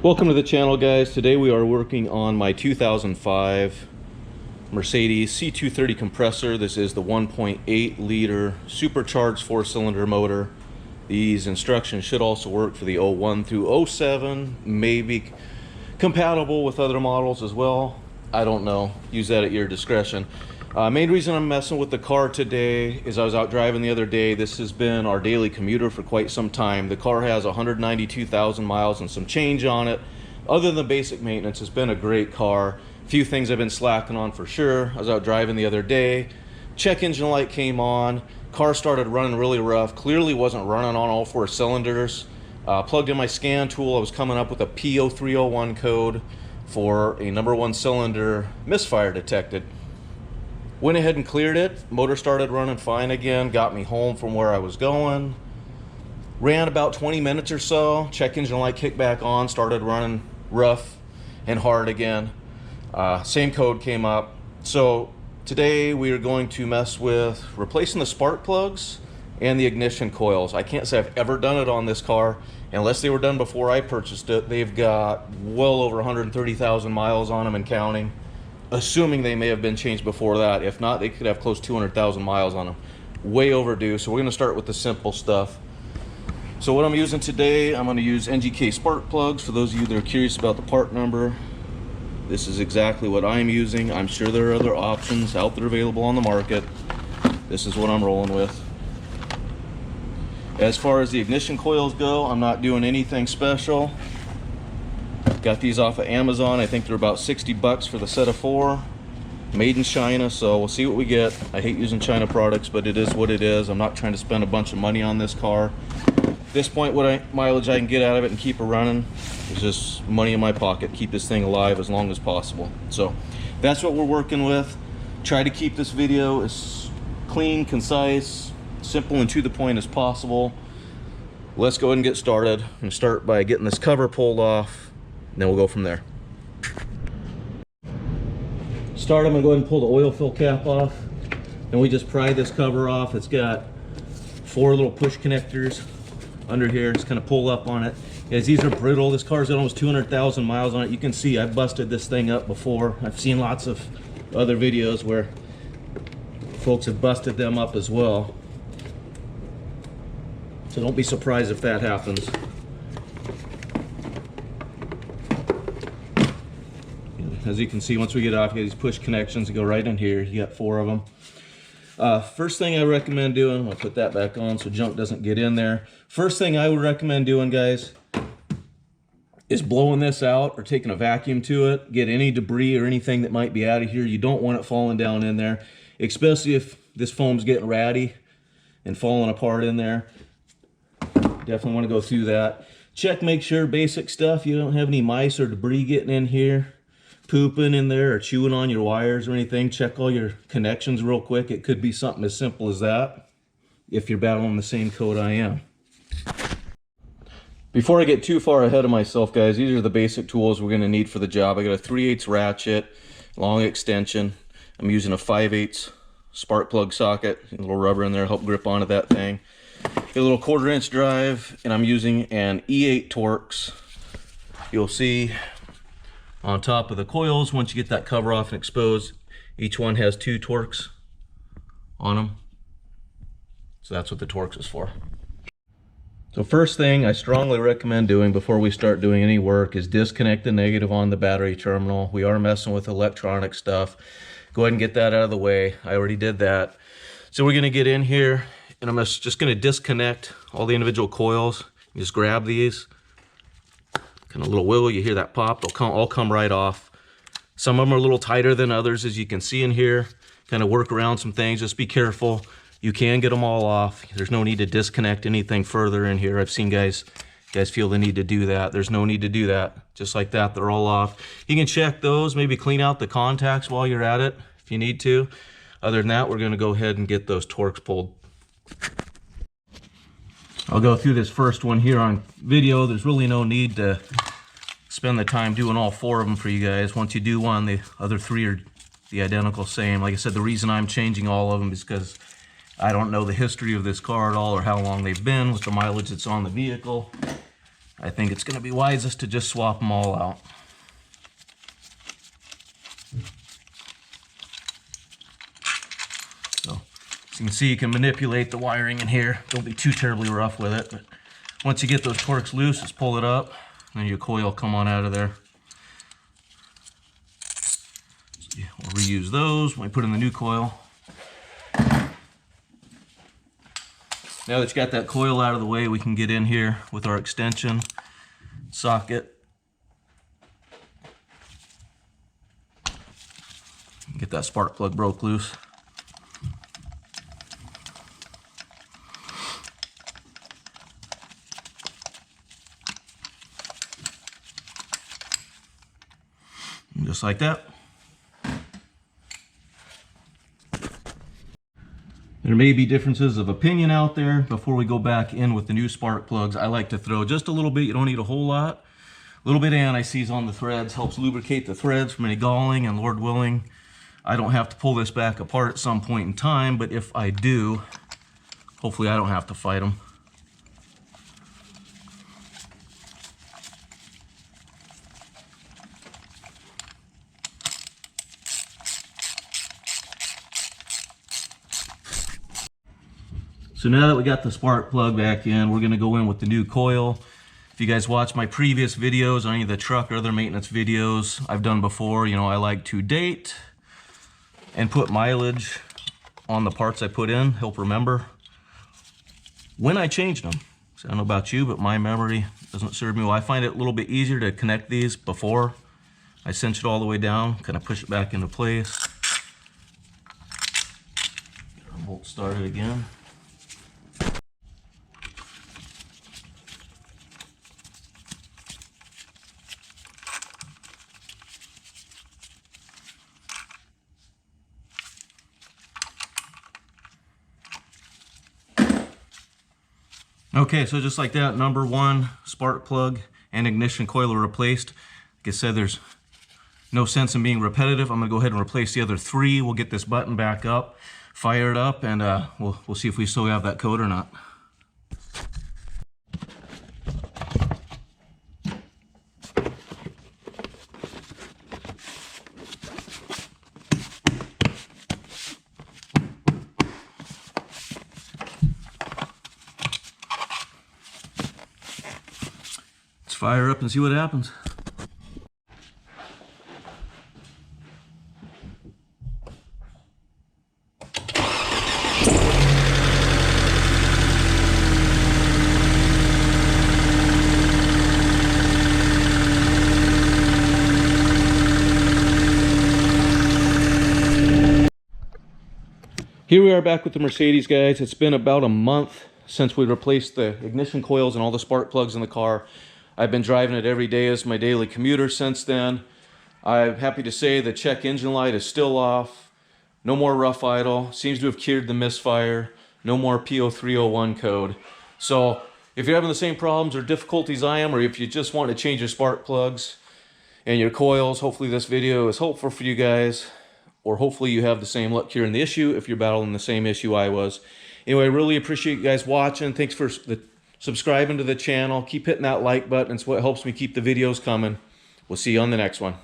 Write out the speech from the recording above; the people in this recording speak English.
Welcome to the channel, guys. Today we are working on my 2005 Mercedes C230 compressor. This is the 1.8 liter supercharged 4-cylinder motor. These instructions should also work for the 01 through 07, maybe compatible with other models as well. I don't know. Use that at your discretion. Main reason I'm messing with the car today is I was out driving the other day. This has been our daily commuter for quite some time. The car has 192,000 miles and some change on it. Other than basic maintenance, it's been a great car. A few things I've been slacking on for sure. I was out driving the other day. Check engine light came on. Car started running really rough. Clearly wasn't running on all 4 cylinders. Plugged in my scan tool. I was coming up with a P0301 code for a #1 cylinder misfire detected. Went ahead and cleared it. Motor started running fine again. Got me home from where I was going. Ran about 20 minutes or so. Check engine light kicked back on. Started running rough and hard again. Same code came up. So today we are going to mess with replacing the spark plugs and the ignition coils. I can't say I've ever done it on this car unless they were done before I purchased it. They've got well over 130,000 miles on them and counting. Assuming they may have been changed before that. If not, they could have close to 200,000 miles on them. Way overdue. So we're going to start with the simple stuff. So what I'm using today, I'm going to use NGK spark plugs. For those of you that are curious about the part number, this is exactly what I'm using. I'm sure there are other options out there available on the market. This is what I'm rolling with. As far as the ignition coils go, I'm not doing anything special. Got these off of Amazon. I think they're about 60 bucks for the set of 4. Made in China, so we'll see what we get. I hate using China products, but it is what it is. I'm not trying to spend a bunch of money on this car. At this point, what mileage I can get out of it and keep it running is just money in my pocket. Keep this thing alive as long as possible. So that's what we're working with. Try to keep this video as clean, concise, simple, and to the point as possible. Let's go ahead and get started. I'm going to start by getting this cover pulled off. And then we'll go from there. Start, I'm gonna go ahead and pull the oil fill cap off. And we just pry this cover off. It's got 4 little push connectors under here. Just kind of pull up on it. Guys, these are brittle. This car's got almost 200,000 miles on it. You can see I busted this thing up before. I've seen lots of other videos where folks have busted them up as well. So don't be surprised if that happens. As you can see, once we get off, you get these push connections that go right in here. You got 4 of them. First thing I recommend doing, I'll put that back on so junk doesn't get in there. First thing I would recommend doing, guys, is blowing this out or taking a vacuum to it. Get any debris or anything that might be out of here. You don't want it falling down in there, especially if this foam's getting ratty and falling apart in there. Definitely want to go through that. Check, make sure, basic stuff. You don't have any mice or debris getting in here, pooping in there or chewing on your wires or anything. Check all your connections real quick. It could be something as simple as that if you're battling the same code I am. Before I get too far ahead of myself, guys, these are the basic tools we're going to need for the job. I got a 3/8 ratchet, long extension. I'm using a 5/8 spark plug socket, a little rubber in there, help grip onto that thing. A little 1/4" drive, and I'm using an E8 Torx. You'll see on top of the coils, once you get that cover off and exposed, each one has 2 Torx on them. So that's what the Torx is for. So first thing I strongly recommend doing before we start doing any work is disconnect the negative on the battery terminal. We are messing with electronic stuff. Go ahead and get that out of the way. I already did that. So we're going to get in here and I'm just going to disconnect all the individual coils. Just grab these. Kind of a little wiggle, you hear that pop, they'll all come right off. Some of them are a little tighter than others, as you can see in here. Kind of work around some things, just be careful. You can get them all off. There's no need to disconnect anything further in here. I've seen guys feel the need to do that. There's no need to do that. Just like that, they're all off. You can check those, maybe clean out the contacts while you're at it, if you need to. Other than that, we're gonna go ahead and get those Torx pulled. I'll go through this first one here on video. There's really no need to spend the time doing all 4 of them for you guys. Once you do one, the other 3 are the identical same. Like I said, the reason I'm changing all of them is because I don't know the history of this car at all or how long they've been with the mileage that's on the vehicle. I think it's going to be wisest to just swap them all out. So, as you can see, you can manipulate the wiring in here. Don't be too terribly rough with it. But once you get those Torx loose, just pull it up, and your coil will come on out of there. So we'll reuse those when we put in the new coil. Now that you got that coil out of the way, we can get in here with our extension socket. Get that spark plug broke loose. And just like that. There may be differences of opinion out there. Before we go back in with the new spark plugs, I like to throw just a little bit. You don't need a whole lot. A little bit of anti-seize on the threads helps lubricate the threads from any galling, and Lord willing, I don't have to pull this back apart at some point in time, but if I do, hopefully I don't have to fight them. So now that we got the spark plug back in, we're gonna go in with the new coil. If you guys watch my previous videos on any of the truck or other maintenance videos I've done before, you know, I like to date and put mileage on the parts I put in, help remember when I changed them. So I don't know about you, but my memory doesn't serve me well. I find it a little bit easier to connect these before I cinch it all the way down, kind of push it back into place. Get our bolt started again. Okay, so just like that, number one spark plug and ignition coil are replaced. Like I said, there's no sense in being repetitive. I'm gonna go ahead and replace the other three. We'll get this button back up, fire it up, and we'll see if we still have that code or not. Fire up and see what happens. Here we are back with the Mercedes, guys. It's been about a month since we replaced the ignition coils and all the spark plugs in the car. I've been driving it every day as my daily commuter since then. I'm happy to say the check engine light is still off. No more rough idle. Seems to have cured the misfire. No more P0301 code. So if you're having the same problems or difficulties I am, or if you just want to change your spark plugs and your coils, hopefully this video is helpful for you guys. Or hopefully you have the same luck curing the issue if you're battling the same issue I was. Anyway, I really appreciate you guys watching. Thanks for subscribing to the channel. Keep hitting that like button. It's what helps me keep the videos coming. We'll see you on the next one.